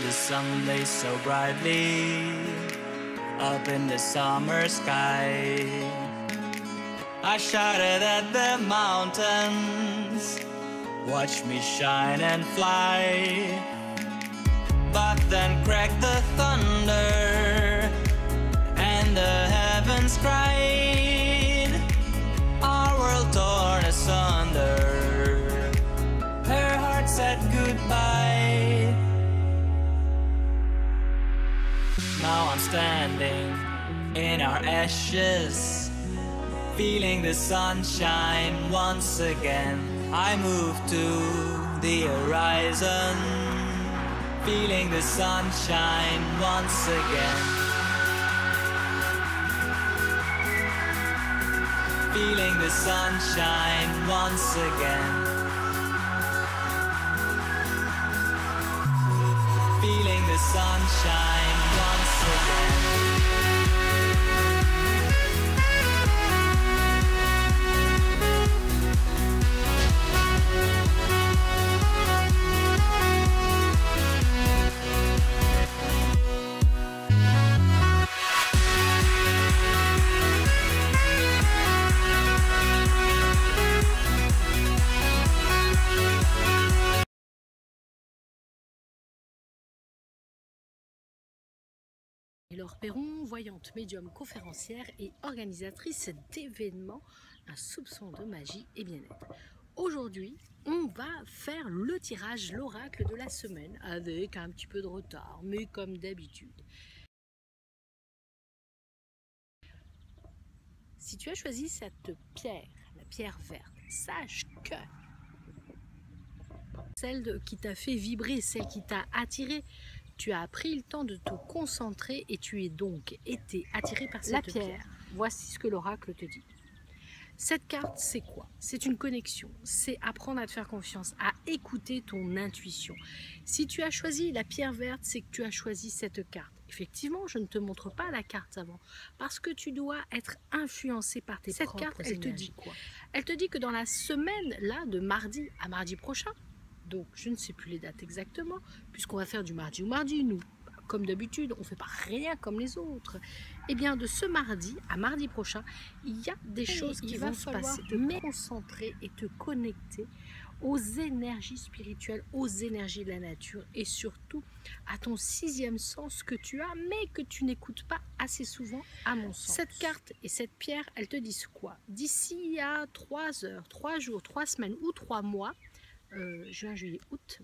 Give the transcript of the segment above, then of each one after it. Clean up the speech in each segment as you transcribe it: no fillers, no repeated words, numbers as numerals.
The sun blazed so brightly up in the summer sky. I shouted at the mountains, watch me shine and fly. But then cracked the thunder and the heavens cried, our world torn asunder. Her heart said goodbye. Now I'm standing in our ashes, feeling the sunshine once again. I move to the horizon, feeling the sunshine once again. Feeling the sunshine once again. Feeling the sunshine once again. Laure Perron, voyante, médium, conférencière et organisatrice d'événements, un soupçon de magie et bien-être. Aujourd'hui, on va faire le tirage, l'oracle de la semaine, avec un petit peu de retard, mais comme d'habitude. Si tu as choisi cette pierre, la pierre verte, sache que celle qui t'a fait vibrer, celle qui t'a attiré, tu as pris le temps de te concentrer et tu es donc été attiré par cette pierre. Voici ce que l'oracle te dit. Cette carte, c'est quoi? C'est une connexion, c'est apprendre à te faire confiance, à écouter ton intuition. Si tu as choisi la pierre verte, c'est que tu as choisi cette carte. Effectivement, je ne te montre pas la carte avant, parce que tu dois être influencé par tes propres énergies. Cette carte, elle te dit quoi? Elle te dit que dans la semaine, là, de mardi à mardi prochain, donc je ne sais plus les dates exactement, puisqu'on va faire du mardi au mardi, nous, comme d'habitude, on ne fait pas rien comme les autres. Et bien de ce mardi à mardi prochain, il y a des choses qui vont se passer. Te concentrer et te connecter aux énergies spirituelles, aux énergies de la nature et surtout à ton sixième sens que tu as, mais que tu n'écoutes pas assez souvent à mon sens. Cette carte et cette pierre, elles te disent quoi? D'ici à 3 heures, 3 jours, 3 semaines ou 3 mois, juin, juillet, août,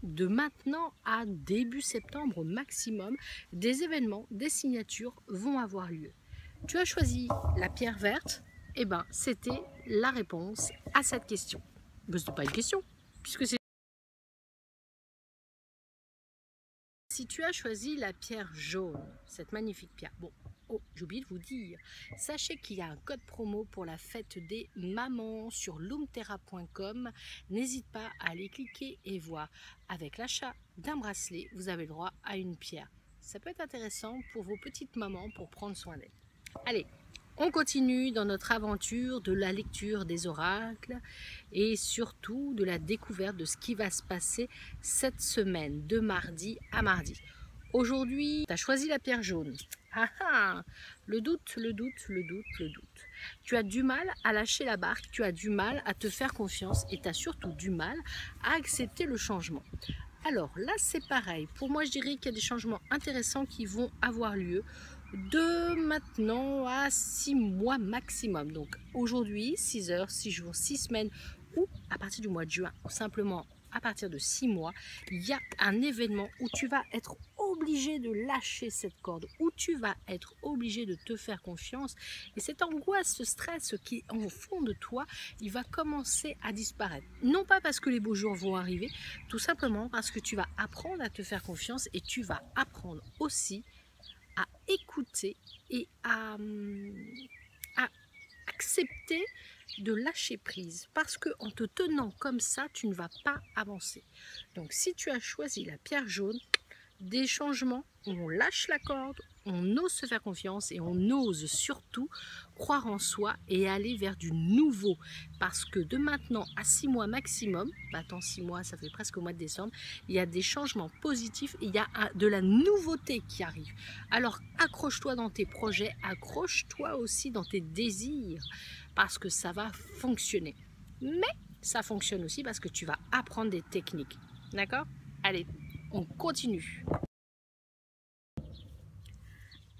de maintenant à début septembre au maximum, des événements, des signatures vont avoir lieu. Tu as choisi la pierre verte, et ben c'était la réponse à cette question. Ce n'est pas une question, puisque c'est... Si tu as choisi la pierre jaune, cette magnifique pierre, bon, oh, j'ai oublié de vous dire, sachez qu'il y a un code promo pour la fête des mamans sur loomterra.com. N'hésite pas à aller cliquer et voir. Avec l'achat d'un bracelet, vous avez le droit à une pierre. Ça peut être intéressant pour vos petites mamans pour prendre soin d'elles. Allez, on continue dans notre aventure de la lecture des oracles et surtout de la découverte de ce qui va se passer cette semaine, de mardi à mardi. Aujourd'hui, tu as choisi la pierre jaune. Ah ah, le doute, le doute, le doute, le doute. Tu as du mal à lâcher la barque, tu as du mal à te faire confiance et tu as surtout du mal à accepter le changement. Alors là, c'est pareil. Pour moi, je dirais qu'il y a des changements intéressants qui vont avoir lieu de maintenant à 6 mois maximum. Donc aujourd'hui, 6 heures, 6 jours, 6 semaines ou à partir du mois de juin ou simplement à partir de 6 mois, il y a un événement où tu vas être obligé de lâcher cette corde, où tu vas être obligé de te faire confiance et cette angoisse, ce stress qui est au fond de toi, il va commencer à disparaître. Non pas parce que les beaux jours vont arriver, tout simplement parce que tu vas apprendre à te faire confiance et tu vas apprendre aussi à écouter et à accepter de lâcher prise parce que en te tenant comme ça, tu ne vas pas avancer. Donc si tu as choisi la pierre jaune, des changements, on lâche la corde, on ose se faire confiance et on ose surtout croire en soi et aller vers du nouveau. Parce que de maintenant à 6 mois maximum, attends 6 mois, ça fait presque au mois de décembre, il y a des changements positifs, il y a de la nouveauté qui arrive. Alors accroche-toi dans tes projets, accroche-toi aussi dans tes désirs, parce que ça va fonctionner. Mais ça fonctionne aussi parce que tu vas apprendre des techniques. D'accord? Allez, on continue.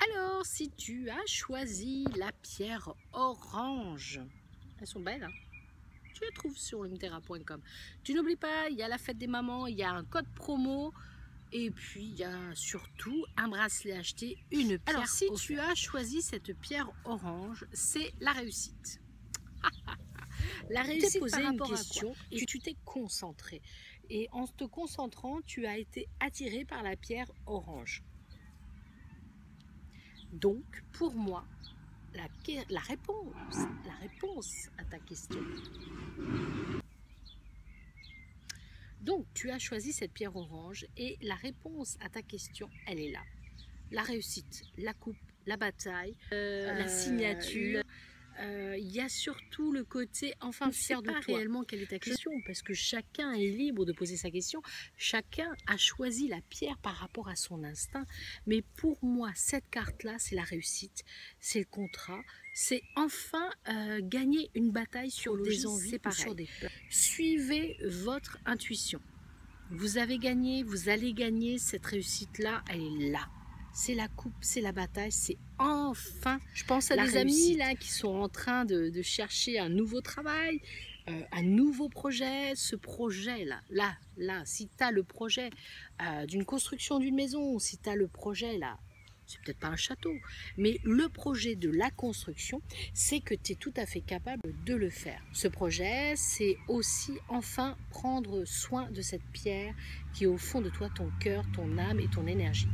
Alors, si tu as choisi la pierre orange, elles sont belles, hein? Tu les trouves sur lumterra.com. Tu n'oublies pas, il y a la fête des mamans, il y a un code promo et puis il y a surtout un bracelet acheté, une pierre. Alors, si tu as choisi cette pierre orange, c'est la réussite. La réussite, posé une question et tu t'es concentré. Et en te concentrant, tu as été attiré par la pierre orange. Donc, pour moi, la réponse à ta question. Donc, tu as choisi cette pierre orange et la réponse à ta question, elle est là. La réussite, la coupe, la bataille, la signature. Il y a surtout le côté enfin fier de toi. Réellement quelle est ta question, parce que chacun est libre de poser sa question, chacun a choisi la pierre par rapport à son instinct, mais pour moi cette carte là c'est la réussite, c'est le contrat, c'est enfin gagner une bataille sur des envies, sur des peurs. Suivez votre intuition, vous avez gagné, vous allez gagner, cette réussite là elle est là. C'est la coupe, c'est la bataille, c'est enfin. Je pense à des amis là qui sont en train de chercher un nouveau travail, un nouveau projet. Ce projet là, si tu as le projet d'une construction d'une maison, si tu as le projet là, c'est peut-être pas un château, mais le projet de la construction, c'est que tu es tout à fait capable de le faire. Ce projet, c'est aussi enfin prendre soin de cette pierre qui est au fond de toi, ton cœur, ton âme et ton énergie.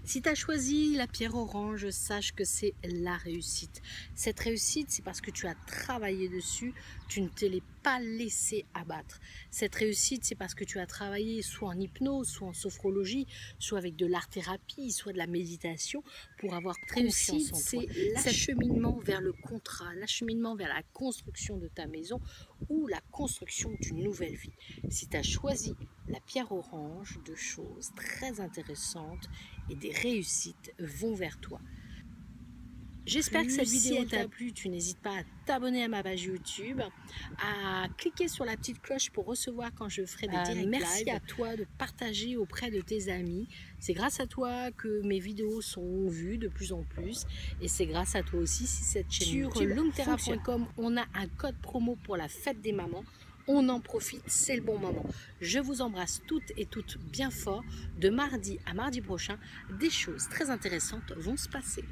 Si tu as choisi la pierre orange, sache que c'est la réussite. Cette réussite, c'est parce que tu as travaillé dessus, tu ne te l'es pas laissé abattre. Cette réussite, c'est parce que tu as travaillé soit en hypnose, soit en sophrologie, soit avec de l'art-thérapie, soit de la méditation, pour avoir confiance en toi. C'est l'acheminement vers le contrat, l'acheminement vers la construction de ta maison ou la construction d'une nouvelle vie. Si tu as choisi la pierre orange, deux choses très intéressantes et des réussites vont vers toi. J'espère que cette vidéo t'a plu. Tu n'hésites pas à t'abonner à ma page YouTube, à cliquer sur la petite cloche pour recevoir quand je ferai des directs. Merci à toi de partager auprès de tes amis. C'est grâce à toi que mes vidéos sont vues de plus en plus. Et c'est grâce à toi aussi si cette chaîne sur lumterra.com, on a un code promo pour la fête des mamans. On en profite, c'est le bon moment. Je vous embrasse toutes et toutes bien fort. De mardi à mardi prochain, des choses très intéressantes vont se passer.